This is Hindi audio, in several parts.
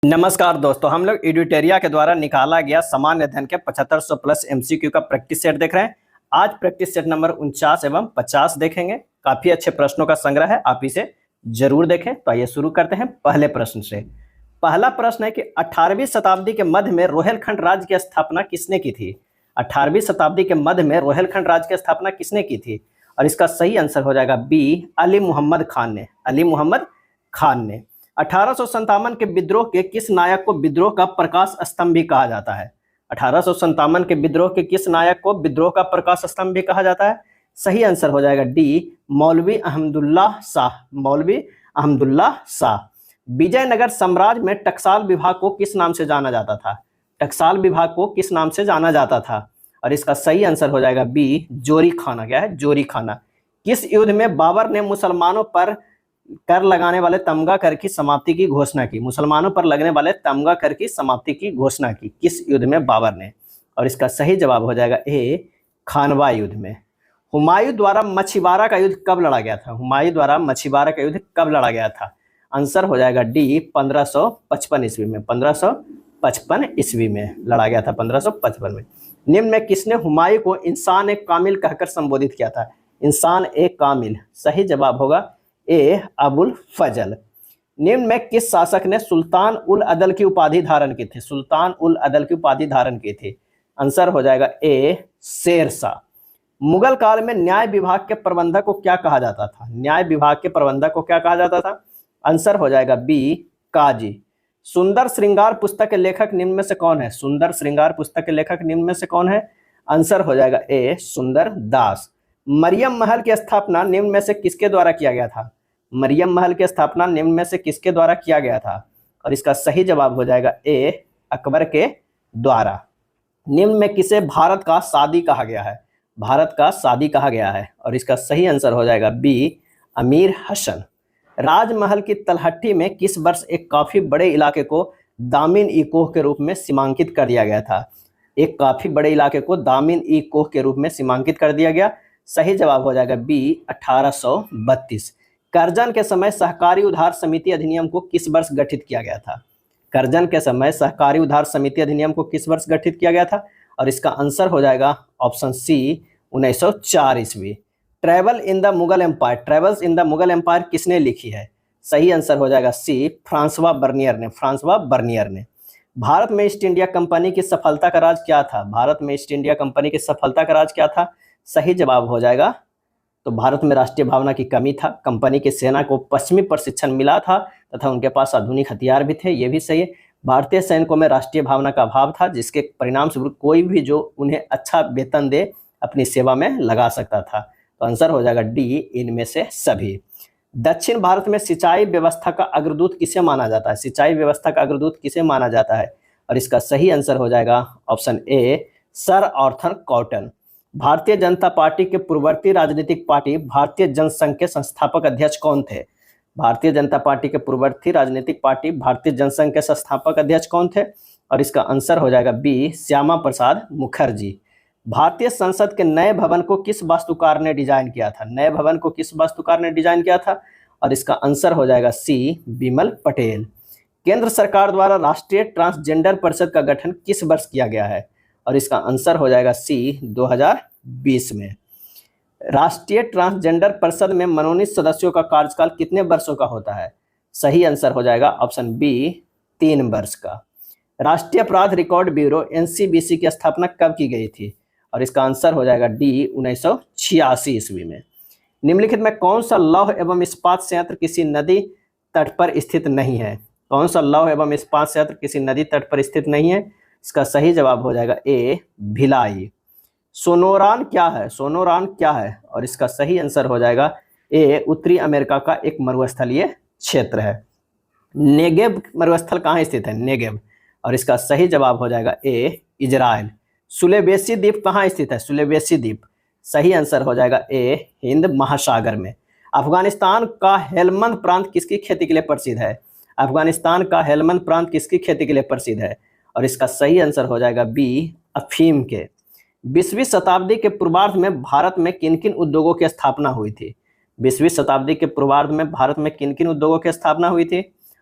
नमस्कार दोस्तों, हम लोग एडुटेरिया के द्वारा निकाला गया सामान्य अध्ययन के 7500 प्लस एमसीक्यू का प्रैक्टिस सेट देख रहे हैं। आज प्रैक्टिस सेट नंबर 49 एवं 50 देखेंगे। काफी अच्छे प्रश्नों का संग्रह है, आप इसे जरूर देखें। तो आइए शुरू करते हैं पहले प्रश्न से। पहला प्रश्न है कि 18वीं शताब्दी के मध्य में रोहेलखंड राज्य की स्थापना किसने की थी? 18वीं शताब्दी के मध्य में रोहेलखंड राज्य की स्थापना किसने की थी? और इसका सही आंसर हो जाएगा बी, अली मोहम्मद खान ने। अली मोहम्मद खान ने। 1857 के विद्रोह के किस नायक को विद्रोह का प्रकाश स्तंभ भी कहा जाता है? 1857 के विद्रोह के किस नायक को विद्रोह का प्रकाश स्तंभ भी कहा जाता है? सही आंसर हो जाएगा डी, मौलवी अहमदुल्लाह शाह। मौलवी अहमदुल्लाह शाह। विजयनगर साम्राज्य में टकसाल विभाग को किस नाम से जाना जाता था? टकसाल विभाग को किस नाम से जाना जाता था? और इसका सही आंसर हो जाएगा बी, जोरी खाना। क्या है? जोरी खाना। किस युद्ध में बाबर ने मुसलमानों पर कर लगाने वाले तमगा कर की समाप्ति की घोषणा की? मुसलमानों पर लगने वाले तमगा कर की समाप्ति की घोषणा की किस युद्ध में बाबर ने? और इसका सही जवाब हो जाएगा ए, खानवा युद्ध में। हुमायूं द्वारा मछीबारा का युद्ध कब लड़ा गया था? हुमायूं द्वारा मछीबारा का युद्ध कब लड़ा गया था? आंसर हो जाएगा डी, 1555 ईस्वी में। 1555 ईस्वी में लड़ा गया था, 1555 में। निम्न में किसने हुमायूं को इंसान एक कामिल कहकर संबोधित किया था? इंसान एक कामिल। सही जवाब होगा ए, अबुल फजल। निम्न में किस शासक ने सुल्तान उल अदल की उपाधि धारण की थी? सुल्तान उल अदल की उपाधि धारण की थी। आंसर हो जाएगा ए, शेरशाह। मुगल काल में न्याय विभाग के प्रबंधक को क्या कहा जाता था? न्याय विभाग के प्रबंधक को क्या कहा जाता था? आंसर हो जाएगा बी, काजी। सुंदर श्रृंगार पुस्तक के लेखक निम्न में से कौन है? सुंदर श्रृंगार पुस्तक के लेखक निम्न में से कौन है? आंसर हो जाएगा ए, सुंदर दास। मरियम महल की स्थापना निम्न में से किसके द्वारा किया गया था? मरियम महल की स्थापना निम्न में से किसके द्वारा किया गया था? और इसका सही जवाब हो जाएगा ए, अकबर के द्वारा। निम्न में किसे भारत का सादी कहा गया है? भारत का सादी कहा गया है। और इसका सही आंसर हो जाएगा बी, अमीर हसन। राजमहल की तलहटी में किस वर्ष एक काफी बड़े इलाके को दामिन ई कोह के रूप में सीमांकित कर दिया गया था? एक काफी बड़े इलाके को दामिन ई कोह के रूप में सीमांकित कर दिया गया। सही जवाब हो जाएगा बी, 1832। करजन के समय सहकारी उधार समिति अधिनियम को किस वर्ष गठित किया गया था? करजन के समय सहकारी उधार समिति अधिनियम को किस वर्ष गठित किया गया था? और इसका आंसर हो जाएगा ऑप्शन सी, 1904 ईस्वी। Travel in the Mughal empire, travels in the Mughal empire किसने लिखी है? सही आंसर हो जाएगा सी, फ्रांसवा बर्नियर ने। फ्रांसवा बर्नियर ने। भारत में ईस्ट इंडिया कंपनी की सफलता का राज क्या था? भारत में ईस्ट इंडिया कंपनी की सफलता का राज क्या था? सही जवाब हो जाएगा तो भारत में राष्ट्रीय भावना की कमी था। कंपनी की सेना को पश्चिमी प्रशिक्षण मिला था तथा उनके पास आधुनिक हथियार भी थे, ये भी सही है। भारतीय सैनिकों में राष्ट्रीय भावना का अभाव था, जिसके परिणाम स्वरूप कोई भी जो उन्हें अच्छा वेतन दे अपनी सेवा में लगा सकता था। तो आंसर हो जाएगा डी, इनमें से सभी। दक्षिण भारत में सिंचाई व्यवस्था का अग्रदूत किसे माना जाता है? सिंचाई व्यवस्था का अग्रदूत किसे माना जाता है? और इसका सही आंसर हो जाएगा option A, sir Arthur cotton. Bharatiya Janata party के पूर्ववर्ती राजनीतिक पार्टी भारतीय जनसंघ के संस्थापक अध्यक्ष कौन थे? भारतीय जनता पार्टी के पूर्ववर्ती राजनीतिक पार्टी भारतीय जनसंघ के संस्थापक अध्यक्ष कौन थे? और इसका आंसर हो जाएगा बी, श्यामा प्रसाद मुखर्जी। भारतीय संसद के नए भवन को किस वास्तुकार ने डिजाइन किया था? नए भवन को किस वास्तुकार ने डिजाइन किया था? और इसका आंसर हो जाएगा सी, बिमल पटेल। केंद्र सरकार द्वारा राष्ट्रीय ट्रांसजेंडर परिषद का गठन किस वर्ष किया गया है? और इसका आंसर हो जाएगा सी, 2020 में। राष्ट्रीय ट्रांसजेंडर परिषद में मनोनीत सदस्यों का कार्यकाल कितने वर्षों का होता है? सही आंसर हो जाएगा ऑप्शन बी, 3 वर्ष का। राष्ट्रीय अपराध रिकॉर्ड ब्यूरो एनसीबीसी की स्थापना कब की गई थी? और इसका आंसर हो जाएगा डी, 1986 ईस्वी में। निम्नलिखित में कौन सा लौह एवं इस्पात संयंत्र किसी नदी तट पर स्थित नहीं है? कौन सा लौह एवं इस्पात संयंत्र किसी नदी तट पर स्थित नहीं है? इसका सही जवाब हो जाएगा ए, भिलाई। सोनोरान क्या है? सोनोरान क्या है? और इसका सही आंसर हो जाएगा ए, उत्तरी अमेरिका का एक मरुस्थलीय क्षेत्र है। नेगेव मरुस्थल कहाँ स्थित है? नेगेव। और इसका सही जवाब हो जाएगा ए, इजराइल। सुलेवेसी द्वीप कहाँ स्थित है? सुलेवेसी द्वीप। सही आंसर हो जाएगा ए, हिंद महासागर में। अफगानिस्तान का हेलमंद प्रांत किसकी खेती के लिए प्रसिद्ध है? अफगानिस्तान का हेलमंद प्रांत किसकी खेती के लिए प्रसिद्ध है? और इसका सही आंसर हो जाएगा बी, अफीम के। 20वीं शताब्दी के पूर्वार्ध में भारत में किन किन उद्योगों की स्थापना हुई थी? 20वीं शताब्दी के पूर्वार्ध में भारत में किन किन उद्योगों की स्थापना हुई थी?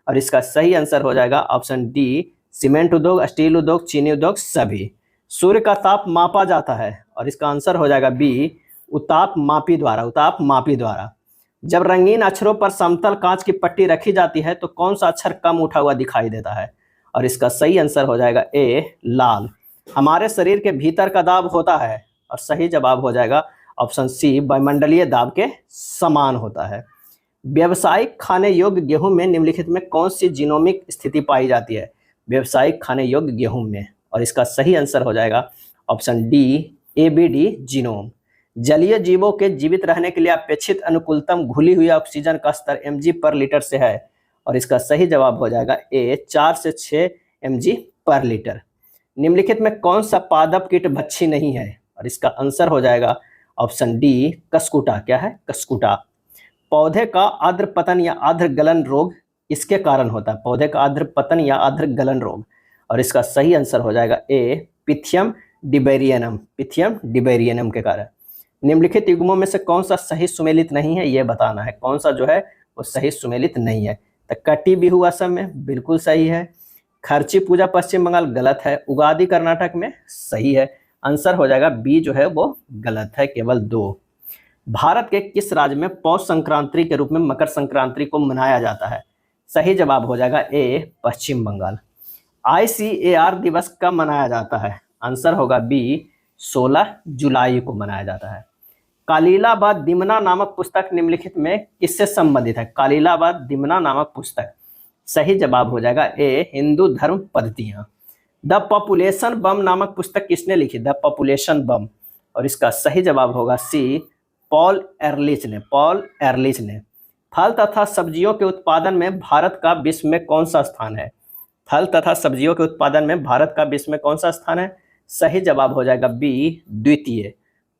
और इसका सही आंसर हो जाएगा ऑप्शन डी, सीमेंट उद्योग, स्टील उद्योग, चीनी उद्योग सभी। सूर्य का ताप मापा जाता है और इसका आंसर हो जाएगा बी, उताप मापी द्वारा, उताप मापी द्वारा। जब रंगीन अक्षरों पर समतल कांच की पट्टी रखी जाती है तो कौन सा अक्षर कम उठा हुआ दिखाई देता है? और इसका सही आंसर हो जाएगा ए, लाल। हमारे शरीर के भीतर का दाब होता है और सही जवाब हो जाएगा ऑप्शन सी, वायुमंडलीय दाब के समान होता है। व्यावसायिक खाने योग्य गेहूं में निम्नलिखित में कौन सी जीनोमिक स्थिति पाई जाती है? व्यावसायिक खाने योग्य गेहूं में, और इसका सही आंसर हो जाएगा ऑप्शन डी, एबीडी जीनोम। जलीय जीवों के जीवित रहने के लिए अपेक्षित अनुकूलतम घुली हुई ऑक्सीजन का स्तर mg पर लीटर से है, और इसका सही जवाब हो जाएगा ए, 4 से 6 mg पर लीटर। निम्नलिखित में कौन सा पादप कीट भक्षी नहीं है? और इसका आंसर हो जाएगा ऑप्शन डी, कसकुटा। क्या है? कसकुटा। पौधे का आर्द्र पतन या आर्द्र गलन रोग इसके कारण होता है, पौधे का आर्द्र पतन या आर्द्र गलन रोग, और इसका सही आंसर हो जाएगा ए, पिथियम डिबेरियनम, पिथियम डिबेरियनम के कारण। निम्नलिखित युग्मों में से कौन सा सही सुमेलित नहीं है, ये बताना है कौन सा जो है वो सही सुमेलित नहीं है। तो कटी बिहू असम में बिल्कुल सही है, खर्ची पूजा पश्चिम बंगाल गलत है, उगादि कर्नाटक में सही है। आंसर हो जाएगा बी जो है वो गलत है, केवल 2। भारत के किस राज्य में पौष संक्रांति के रूप में मकर संक्रांति को मनाया जाता है? सही जवाब हो जाएगा ए, पश्चिम बंगाल। ICAR दिवस कब मनाया जाता है? आंसर होगा बी, 16 जुलाई को मनाया जाता है। कालीला व दिमना नामक पुस्तक निम्नलिखित में किससे संबंधित है? कालीला व दिमना नामक पुस्तक, सही जवाब हो जाएगा ए, हिंदू धर्म पद्धतियां। द पॉपुलेशन बम नामक पुस्तक किसने लिखी? द पॉपुलेशन बम, और इसका सही जवाब होगा सी, पॉल एरलिच ने, पॉल एरलिच ने। फल तथा सब्जियों के उत्पादन में भारत का विश्व में कौन सा स्थान है? फल तथा सब्जियों के उत्पादन में भारत का विश्व में कौन सा स्थान है? सही जवाब हो जाएगा बी, द्वितीय।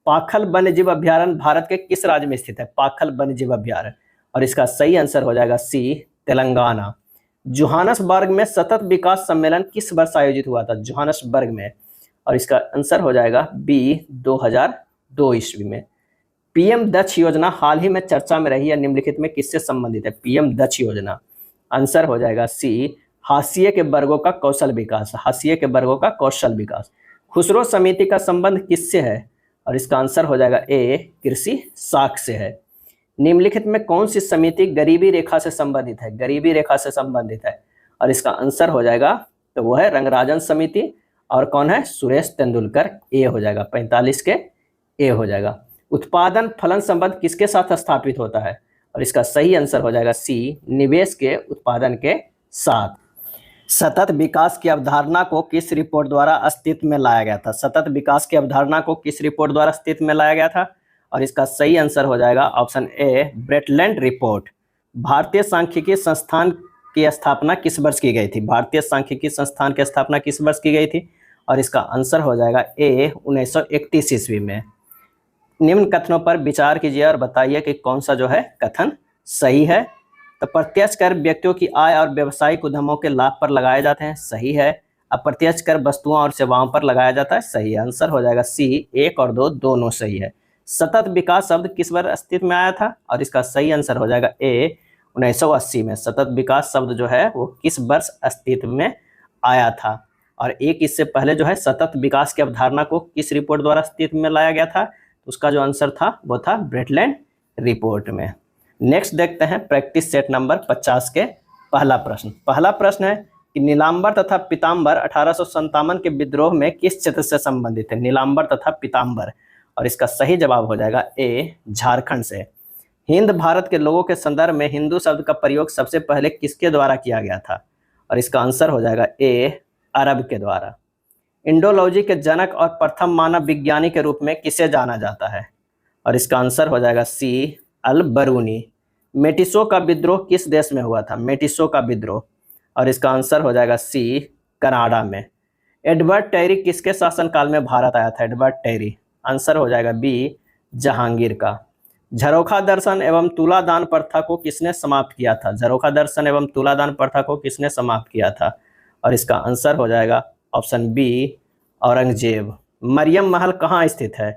पाखल वन्यजीव अभ्यारण्य भारत के किस राज्य में स्थित है? पाखल वन्यजीव अभ्यारण्य, और इसका सही आंसर हो जाएगा सी, तेलंगाना। जोहानसबर्ग में सतत विकास सम्मेलन किस वर्ष आयोजित हुआ था? जोहानसबर्ग में, और इसका आंसर हो जाएगा बी, 2002 ईस्वी में। पीएम दक्ष योजना हाल ही में चर्चा में रही है, निम्नलिखित में किससे संबंधित है? पीएम दक्ष योजना, आंसर हो जाएगा सी, हाशिए के वर्गों का कौशल विकास, हाशिए के वर्गों का कौशल विकास। खुसरो समिति का संबंध किससे है? और इसका आंसर हो जाएगा ए, कृषि साख से है। निम्नलिखित में कौन सी समिति गरीबी रेखा से संबंधित है? गरीबी रेखा से संबंधित है, और इसका आंसर हो जाएगा तो वो है रंगराजन समिति, और कौन है? सुरेश तेंदुलकर, ए हो जाएगा, 45 के ए हो जाएगा। उत्पादन फलन संबंध किसके साथ स्थापित होता है? और इसका सही आंसर हो जाएगा सी, निवेश के उत्पादन के साथ। सतत विकास की अवधारणा को किस रिपोर्ट द्वारा अस्तित्व में लाया गया था? सतत विकास की अवधारणा को किस रिपोर्ट द्वारा अस्तित्व में लाया गया था? और इसका सही आंसर हो जाएगा ऑप्शन ए, ब्रेटलैंड रिपोर्ट। भारतीय सांख्यिकी संस्थान की स्थापना किस वर्ष की गई थी? भारतीय सांख्यिकी संस्थान की स्थापना किस वर्ष की गई थी? और इसका आंसर हो जाएगा ए, 1931 ईस्वी में। निम्न कथनों पर विचार कीजिए और बताइए कि कौन सा जो है कथन सही है। तो प्रत्यक्ष कर व्यक्तियों की आय और व्यवसायिक उद्यमों के लाभ पर लगाए जाते हैं, सही है। अप्रत्यक्ष कर वस्तुओं और सेवाओं पर लगाया जाता है, सही है। आंसर हो जाएगा सी, 1 और 2 दोनों सही है। सतत विकास शब्द किस वर्ष अस्तित्व में आया था? और इसका सही आंसर हो जाएगा ए, 1980 में। सतत विकास शब्द जो है वो किस वर्ष अस्तित्व में आया था? और एक इससे पहले जो है सतत विकास की अवधारणा को किस रिपोर्ट द्वारा अस्तित्व में लाया गया था? उसका जो आंसर था वो था ब्रेटलैंड रिपोर्ट में। नेक्स्ट देखते हैं प्रैक्टिस सेट नंबर 50 के पहला प्रश्न। पहला प्रश्न है कि नीलांबर तथा पीताम्बर 1857 के विद्रोह में किस क्षेत्र से संबंधित है? नीलांबर तथा पीताम्बर, और इसका सही जवाब हो जाएगा ए, झारखंड से। हिंद भारत के लोगों के संदर्भ में हिंदू शब्द का प्रयोग सबसे पहले किसके द्वारा किया गया था? और इसका आंसर हो जाएगा ए, अरब के द्वारा। इंडोलॉजी के जनक और प्रथम मानव विज्ञानी के रूप में किसे जाना जाता है? और इसका आंसर हो जाएगा सी, अल बरूनी। मेटिसो का विद्रोह किस देश में हुआ था? मेटिसो का विद्रोह, और इसका आंसर हो जाएगा सी, कनाडा में। एडवर्ड टेरी किसके शासनकाल में भारत आया था? एडवर्ड टेरी, आंसर हो जाएगा बी, जहांगीर का। झरोखा दर्शन एवं तुलादान प्रथा को किसने समाप्त किया था? झरोखा दर्शन एवं तुलादान प्रथा को किसने समाप्त किया था? और इसका आंसर हो जाएगा ऑप्शन बी, औरंगजेब। मरियम महल कहाँ स्थित है?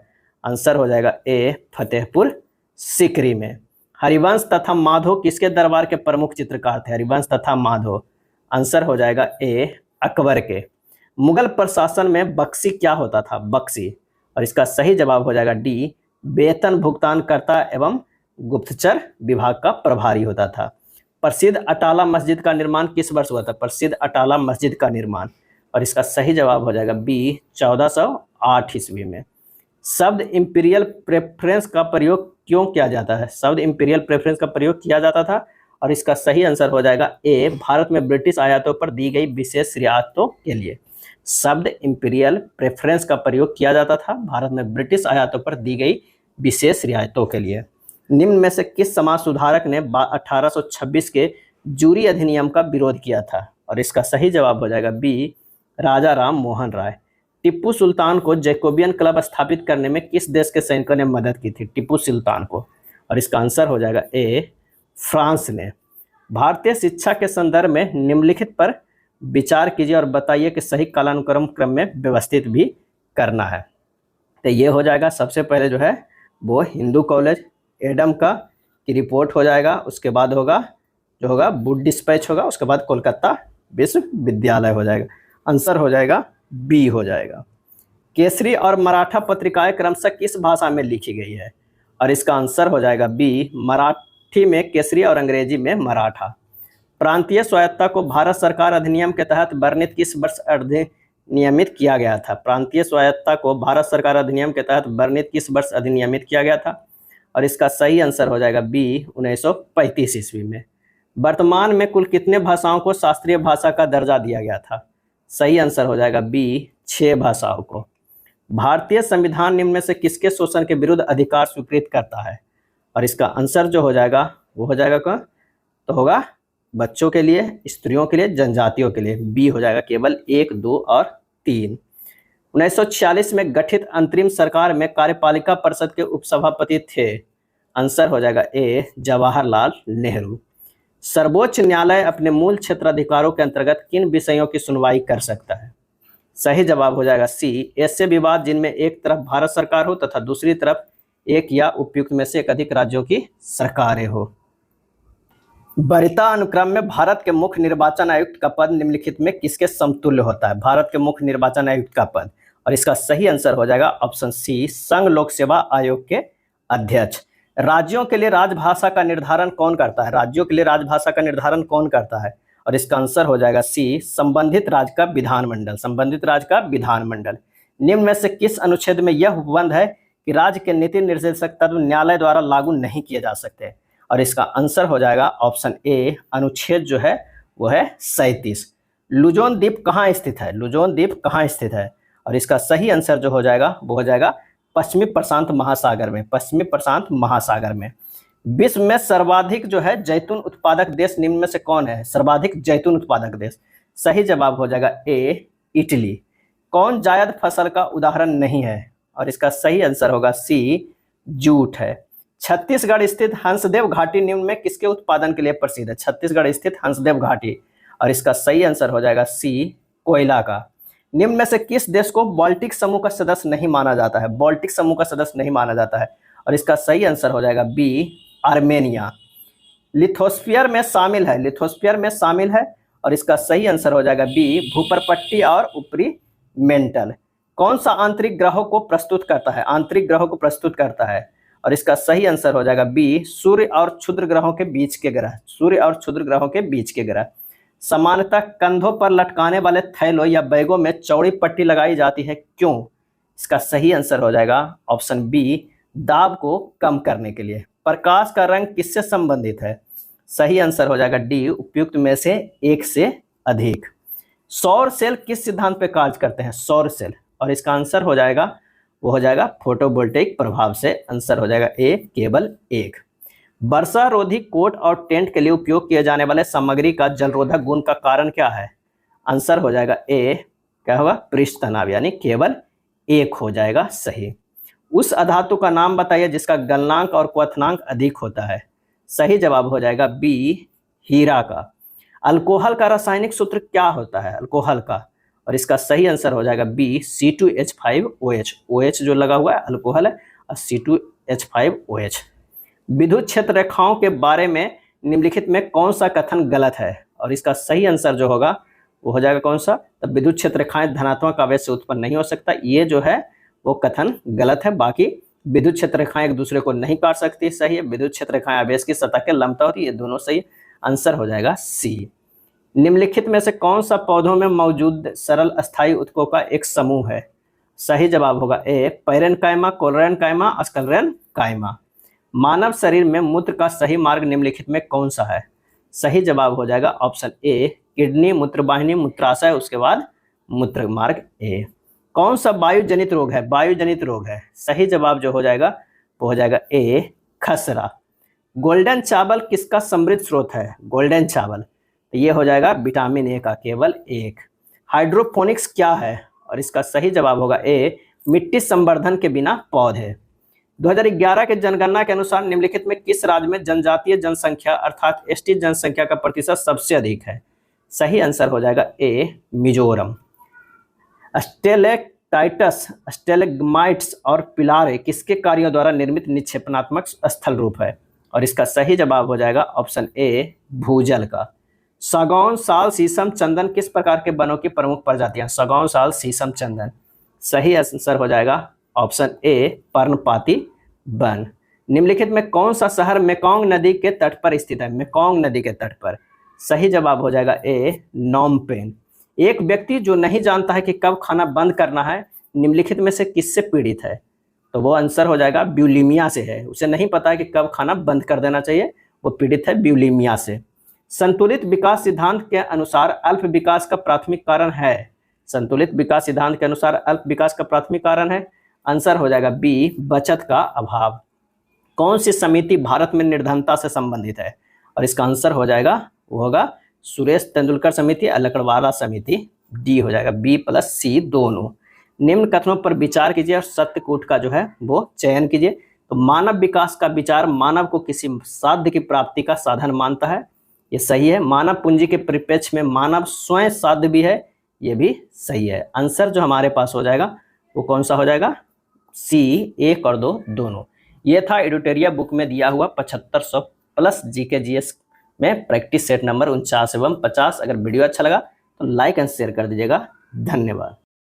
आंसर हो जाएगा ए, फतेहपुर सीकरी में। हरिवंश तथा माधो किसके दरबार के प्रमुख चित्रकार थे? हरिवंश तथा माधो। आंसर हो जाएगा ए, अकबर के। मुगल प्रशासन में बख्शी क्या होता था? बख्शी। और इसका सही जवाब हो जाएगा डी, वेतन भुगतानकर्ता एवं गुप्तचर विभाग का प्रभारी होता था। प्रसिद्ध अटाला मस्जिद का निर्माण किस वर्ष हुआ था? प्रसिद्ध अटाला मस्जिद का निर्माण, और इसका सही जवाब हो जाएगा बी, 1408 ईस्वी में। शब्द इंपीरियल प्रेफरेंस का प्रयोग क्यों किया जाता है? शब्द इंपीरियल प्रेफरेंस का प्रयोग किया जाता था, और इसका सही आंसर हो जाएगा ए, भारत में ब्रिटिश आयातों पर दी गई विशेष रियायतों के लिए। शब्द इंपीरियल प्रेफरेंस का प्रयोग किया जाता था भारत में ब्रिटिश आयातों पर दी गई विशेष रियायतों के लिए। निम्न में से किस समाज सुधारक ने 1826 के जूरी अधिनियम का विरोध किया था? और इसका सही जवाब हो जाएगा बी, राजा राम मोहन राय। टिप्पू सुल्तान को जैकोबियन क्लब स्थापित करने में किस देश के सैनिकों ने मदद की थी? टिप्पू सुल्तान को, और इसका आंसर हो जाएगा ए, फ्रांस ने। भारतीय शिक्षा के संदर्भ में निम्नलिखित पर विचार कीजिए और बताइए कि सही कालानुक्रम क्रम में व्यवस्थित भी करना है। तो ये हो जाएगा सबसे पहले जो है वो हिंदू कॉलेज एडम का की रिपोर्ट हो जाएगा, उसके बाद होगा जो होगा वुड डिस्पैच होगा, उसके बाद कोलकाता विश्वविद्यालय हो जाएगा। आंसर हो जाएगा बी हो जाएगा। केसरी और मराठा पत्रिकाएं क्रमशः किस भाषा में लिखी गई है? और इसका आंसर हो जाएगा बी, मराठी में केसरी और अंग्रेजी में मराठा। प्रांतीय स्वायत्तता को भारत सरकार अधिनियम के तहत वर्णित किस वर्ष अधिनियमित किया गया था? प्रांतीय स्वायत्तता को भारत सरकार अधिनियम के तहत वर्णित किस वर्ष अधिनियमित किया गया था? और इसका सही आंसर हो जाएगा बी, 1935 ईस्वी में। वर्तमान में कुल कितने भाषाओं को शास्त्रीय भाषा का दर्जा दिया गया था? सही आंसर हो जाएगा बी, 6 भाषाओं को। भारतीय संविधान निम्न में से किसके शोषण के विरुद्ध अधिकार स्वीकृत करता है? और इसका आंसर जो हो जाएगा वो हो जाएगा क्या? तो होगा बच्चों के लिए, स्त्रियों के लिए, जनजातियों के लिए। बी हो जाएगा केवल 1, 2 और 3। 1946 में गठित अंतरिम सरकार में कार्यपालिका परिषद के उपसभापति थे। आंसर हो जाएगा ए, जवाहरलाल नेहरू। सर्वोच्च न्यायालय अपने मूल क्षेत्राधिकारों के अंतर्गत किन विषयों की सुनवाई कर सकता है? सही जवाब हो जाएगा सी, ऐसे विवाद जिनमें एक तरफ भारत सरकार हो तथा दूसरी तरफ एक या उपयुक्त में से एक अधिक राज्यों की सरकारें हो। वरीयता अनुक्रम में भारत के मुख्य निर्वाचन आयुक्त का पद निम्नलिखित में किसके समतुल्य होता है? भारत के मुख्य निर्वाचन आयुक्त का पद, और इसका सही आंसर हो जाएगा ऑप्शन सी, संघ लोक सेवा आयोग के अध्यक्ष। राज्यों के लिए राजभाषा का निर्धारण कौन करता है? राज्यों के लिए राजभाषा का निर्धारण कौन करता है? और इसका आंसर हो जाएगा सी, संबंधित राज्य का विधानमंडल। संबंधित राज्य का विधानमंडल। निम्न में से किस अनुच्छेद में यह उपबंध है कि राज्य के नीति निर्देशक तत्व न्यायालय द्वारा लागू नहीं किए जा सकते? और इसका आंसर हो जाएगा ऑप्शन ए, अनुच्छेद जो है वो है 37। लुजोन द्वीप कहाँ स्थित है? लुजोन द्वीप कहाँ स्थित है? और इसका सही आंसर जो हो जाएगा वो हो जाएगा पश्चिमी प्रशांत महासागर में। पश्चिमी प्रशांत महासागर में। विश्व में सर्वाधिक जो है जैतून उत्पादक देश निम्न में से कौन है? सर्वाधिक जैतून उत्पादक देश। सही जवाब हो जाएगा ए, इटली। कौन जायद फसल का उदाहरण नहीं है? और इसका सही आंसर होगा सी, जूट है। छत्तीसगढ़ स्थित हंसदेव घाटी निम्न में किसके उत्पादन के लिए प्रसिद्ध है? छत्तीसगढ़ स्थित हंसदेव घाटी, और इसका सही आंसर हो जाएगा सी, कोयला का। निम्न में से किस देश को बाल्टिक समूह का सदस्य नहीं माना जाता है? बाल्टिक समूह का सदस्य नहीं माना जाता है, और इसका सही आंसर हो जाएगा बी, आर्मेनिया। लिथोस्फीयर में शामिल है, लिथोस्फीयर में शामिल है, और इसका सही आंसर हो जाएगा बी, भूपरपट्टी और ऊपरी मेंटल। कौन सा आंतरिक ग्रहों को प्रस्तुत करता है? आंतरिक ग्रहों को प्रस्तुत करता है, और इसका सही आंसर हो जाएगा बी, सूर्य और क्षुद्र ग्रहों के बीच के ग्रह। सूर्य और क्षुद्र ग्रहों के बीच के ग्रह। सामान्यतः कंधों पर लटकाने वाले थैलों या बैगों में चौड़ी पट्टी लगाई जाती है, क्यों? इसका सही आंसर हो जाएगा ऑप्शन बी, दाब को कम करने के लिए। प्रकाश का रंग किससे संबंधित है? सही आंसर हो जाएगा डी, उपयुक्त में से एक से अधिक। सौर सेल किस सिद्धांत पे कार्य करते हैं? सौर सेल, और इसका आंसर हो जाएगा वो हो जाएगा फोटोवोल्टेइक प्रभाव से। आंसर हो जाएगा ए, केवल 1। वर्षा रोधी कोट और टेंट के लिए उपयोग किए जाने वाले सामग्री का जलरोधक गुण का कारण क्या है? आंसर हो जाएगा ए, क्या होगा? पृष्ठ तनाव, यानी केवल 1 हो जाएगा सही। उस अधातु का नाम बताइए जिसका गलनांक और क्वथनांक अधिक होता है। सही जवाब हो जाएगा बी, हीरा का। अल्कोहल का रासायनिक सूत्र क्या होता है? अल्कोहल का, और इसका सही आंसर हो जाएगा बी, C2H5OH। OH जो लगा हुआ है अल्कोहल है, और C2H5OH। विद्युत क्षेत्र रेखाओं के बारे में निम्नलिखित में कौन सा कथन गलत है? और इसका सही आंसर जो होगा वो हो जाएगा कौन सा? तो विद्युत क्षेत्र रेखाएं धनात्मक आवेश से उत्पन्न नहीं हो सकता, ये जो है वो कथन गलत है। बाकी विद्युत क्षेत्र रेखाएं एक दूसरे को नहीं काट सकती, सही है। विद्युत क्षेत्र रेखाएं आवेश की सतह के लंबवत होती है, ये दोनों सही। आंसर हो जाएगा सी। निम्नलिखित में से कौन सा पौधों में मौजूद सरल अस्थायी ऊतकों का एक समूह है? सही जवाब होगा ए, पैरेनकाइमा, कोलेरेनकाइमा, स्क्लेरेनकाइमा। मानव शरीर में मूत्र का सही मार्ग निम्नलिखित में कौन सा है? सही जवाब हो जाएगा ऑप्शन ए, किडनी, मूत्रवाहिनी, मूत्राशय, उसके बाद मूत्र मार्ग ए। कौन सा वायु जनित रोग है? वायु जनित रोग है। सही जवाब जो हो जाएगा वो हो जाएगा ए, खसरा। गोल्डन चावल किसका समृद्ध स्रोत है? गोल्डन चावल, तो ये हो जाएगा विटामिन ए का केवल एक। हाइड्रोपोनिक्स क्या है? और इसका सही जवाब होगा ए, मिट्टी संवर्धन के बिना पौधे। 2011 के जनगणना के अनुसार निम्नलिखित में किस राज्य में जनजातीय जनसंख्या अर्थात एसटी जनसंख्या का प्रतिशत सबसे अधिक है? सही आंसर हो जाएगा ए, मिजोरम। स्टेलेक्टाइट्स, स्टेलेग्माइट्स और पिलारे किसके कार्यों द्वारा निर्मित निक्षेपणात्मक स्थल रूप है? और इसका सही जवाब हो जाएगा ऑप्शन ए, भूजल का। सागौन, साल, शीशम, चंदन किस प्रकार के वनों की प्रमुख प्रजातियां? सागौन, साल, शीशम, चंदन। सही आंसर हो जाएगा ऑप्शन ए, पर्णपाती वन। निम्नलिखित में कौन सा शहर मेकोंग नदी के तट पर स्थित है? मेकोंग नदी के तट पर। सही जवाब हो जाएगा ए, नॉमपेन। एक व्यक्ति जो नहीं जानता है कि कब खाना बंद करना है, निम्नलिखित में से किससे पीड़ित है? तो वो आंसर हो जाएगा ब्यूलीमिया से है। उसे नहीं पता है कि कब खाना बंद कर देना चाहिए, वो पीड़ित है ब्यूलीमिया से। संतुलित विकास सिद्धांत के अनुसार अल्प विकास का प्राथमिक कारण है? संतुलित विकास सिद्धांत के अनुसार अल्प विकास का प्राथमिक कारण है, आंसर हो जाएगा बी, बचत का अभाव। कौन सी समिति भारत में निर्धनता से संबंधित है? और इसका आंसर हो जाएगा वो होगा सुरेश तेंदुलकर समिति, लकड़वाला समिति। डी हो जाएगा, बी प्लस सी दोनों। निम्न कथनों पर विचार कीजिए और सत्यकूट का जो है वो चयन कीजिए। तो मानव विकास का विचार मानव को किसी साध्य की प्राप्ति का साधन मानता है, ये सही है। मानव पूंजी के परिप्रेक्ष्य में मानव स्वयं साध्य भी है, ये भी सही है। आंसर जो हमारे पास हो जाएगा वो कौन सा हो जाएगा? सी, 1 और 2 दोनों। ये था एडिटोरिया बुक में दिया हुआ 7500 प्लस जीके जीएस में प्रैक्टिस सेट नंबर 49 एवं 50। अगर वीडियो अच्छा लगा तो लाइक एंड शेयर कर दीजिएगा। धन्यवाद।